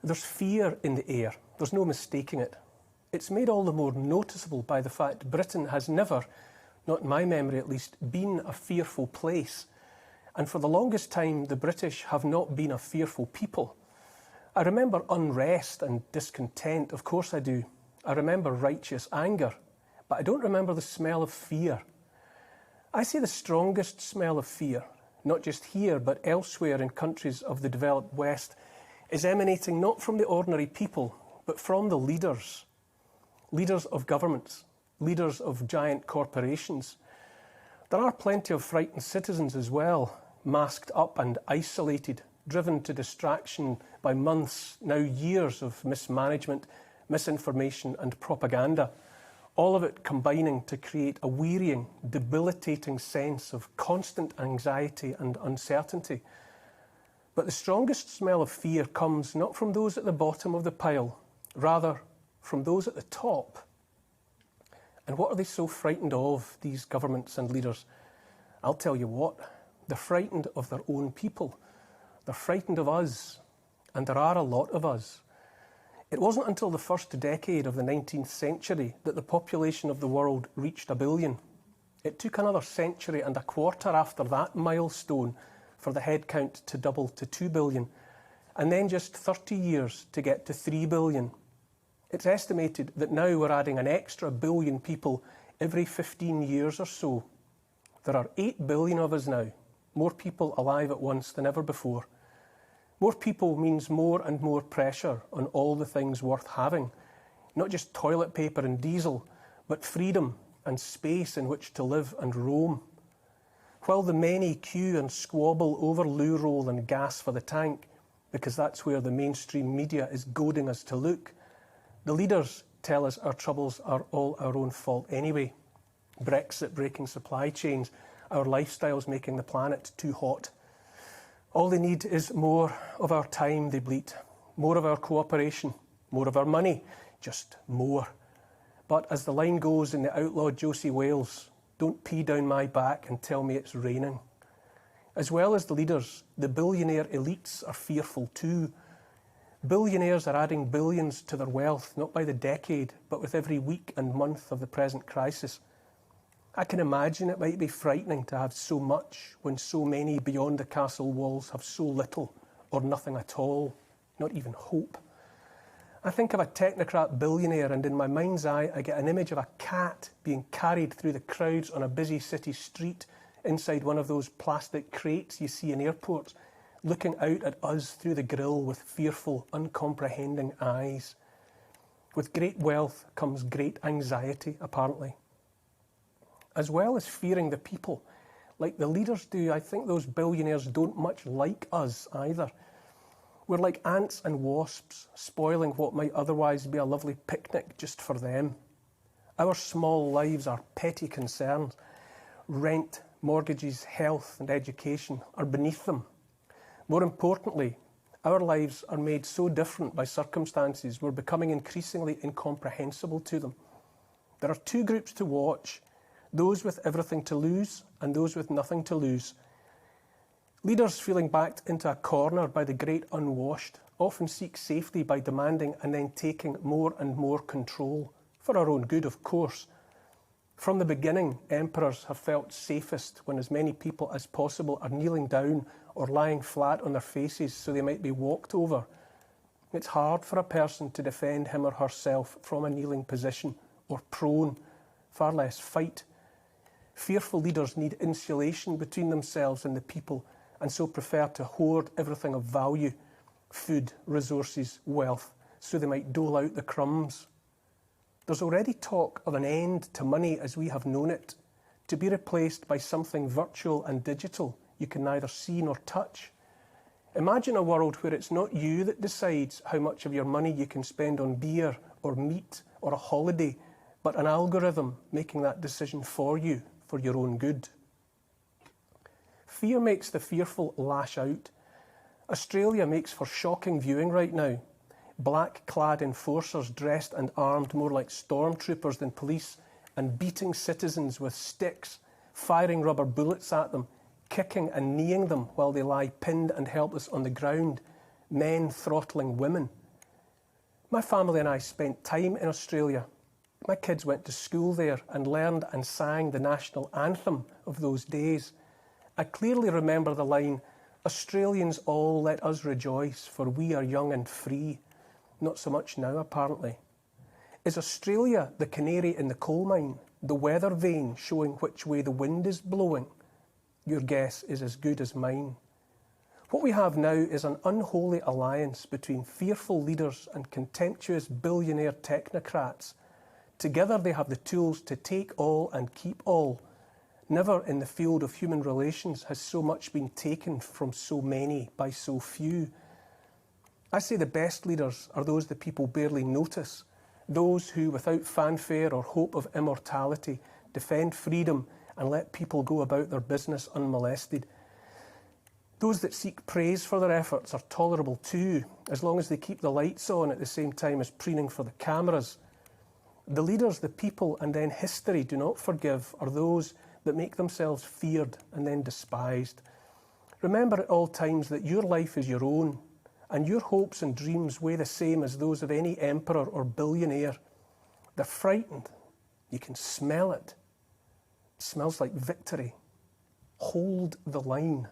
There's fear in the air. There's no mistaking it. It's made all the more noticeable by the fact Britain has never, not in my memory at least, been a fearful place. And for the longest time, the British have not been a fearful people. I remember unrest and discontent, of course I do. I remember righteous anger, but I don't remember the smell of fear. I see the strongest smell of fear, not just here, but elsewhere in countries of the developed West, is emanating not from the ordinary people, but from the leaders. Leaders of governments, leaders of giant corporations. There are plenty of frightened citizens as well, masked up and isolated, driven to distraction by months, now years of mismanagement, misinformation and propaganda, all of it combining to create a wearying, debilitating sense of constant anxiety and uncertainty. But the strongest smell of fear comes not from those at the bottom of the pile, rather from those at the top. And what are they so frightened of, these governments and leaders? I'll tell you what, they're frightened of their own people. They're frightened of us, and there are a lot of us. It wasn't until the first decade of the 19th century that the population of the world reached 1 billion. It took another century and a quarter after that milestone for the head count to double to 2 billion, and then just 30 years to get to 3 billion. It's estimated that now we're adding an extra billion people every 15 years or so. There are 8 billion of us now, more people alive at once than ever before. More people means more and more pressure on all the things worth having, not just toilet paper and diesel, but freedom and space in which to live and roam. While the many queue and squabble over loo roll and gas for the tank, because that's where the mainstream media is goading us to look, the leaders tell us our troubles are all our own fault anyway. Brexit breaking supply chains, our lifestyles making the planet too hot. All they need is more of our time, they bleat, more of our cooperation, more of our money, just more. But as the line goes in the outlaw Josie Wales, don't pee down my back and tell me it's raining. As well as the leaders, the billionaire elites are fearful too. Billionaires are adding billions to their wealth, not by the decade, but with every week and month of the present crisis. I can imagine it might be frightening to have so much when so many beyond the castle walls have so little or nothing at all, not even hope. I think of a technocrat billionaire and in my mind's eye I get an image of a cat being carried through the crowds on a busy city street inside one of those plastic crates you see in airports, looking out at us through the grille with fearful, uncomprehending eyes. With great wealth comes great anxiety, apparently. As well as fearing the people, like the leaders do, I think those billionaires don't much like us either. We're like ants and wasps, spoiling what might otherwise be a lovely picnic just for them. Our small lives are petty concerns. Rent, mortgages, health and education are beneath them. More importantly, our lives are made so different by circumstances we're becoming increasingly incomprehensible to them. There are two groups to watch, those with everything to lose and those with nothing to lose. Leaders feeling backed into a corner by the great unwashed often seek safety by demanding and then taking more and more control, for our own good, of course. From the beginning, emperors have felt safest when as many people as possible are kneeling down or lying flat on their faces so they might be walked over. It's hard for a person to defend him or herself from a kneeling position or prone, far less fight. Fearful leaders need insulation between themselves and the people, and so prefer to hoard everything of value, food, resources, wealth, so they might dole out the crumbs. There's already talk of an end to money as we have known it, to be replaced by something virtual and digital you can neither see nor touch. Imagine a world where it's not you that decides how much of your money you can spend on beer or meat or a holiday, but an algorithm making that decision for you, for your own good. Fear makes the fearful lash out. Australia makes for shocking viewing right now. Black-clad enforcers dressed and armed more like stormtroopers than police and beating citizens with sticks, firing rubber bullets at them, kicking and kneeing them while they lie pinned and helpless on the ground, men throttling women. My family and I spent time in Australia. My kids went to school there and learned and sang the national anthem of those days. I clearly remember the line, "Australians all, let us rejoice, for we are young and free." Not so much now, apparently. Is Australia the canary in the coal mine, the weather vane showing which way the wind is blowing? Your guess is as good as mine. What we have now is an unholy alliance between fearful leaders and contemptuous billionaire technocrats. Together they have the tools to take all and keep all. Never in the field of human relations has so much been taken from so many by so few. I say the best leaders are those that people barely notice, those who, without fanfare or hope of immortality, defend freedom and let people go about their business unmolested. Those that seek praise for their efforts are tolerable too, as long as they keep the lights on at the same time as preening for the cameras. The leaders, the people, and then history do not forgive are those that make themselves feared and then despised. Remember at all times that your life is your own, and your hopes and dreams weigh the same as those of any emperor or billionaire. They're frightened. You can smell it. It smells like victory. Hold the line.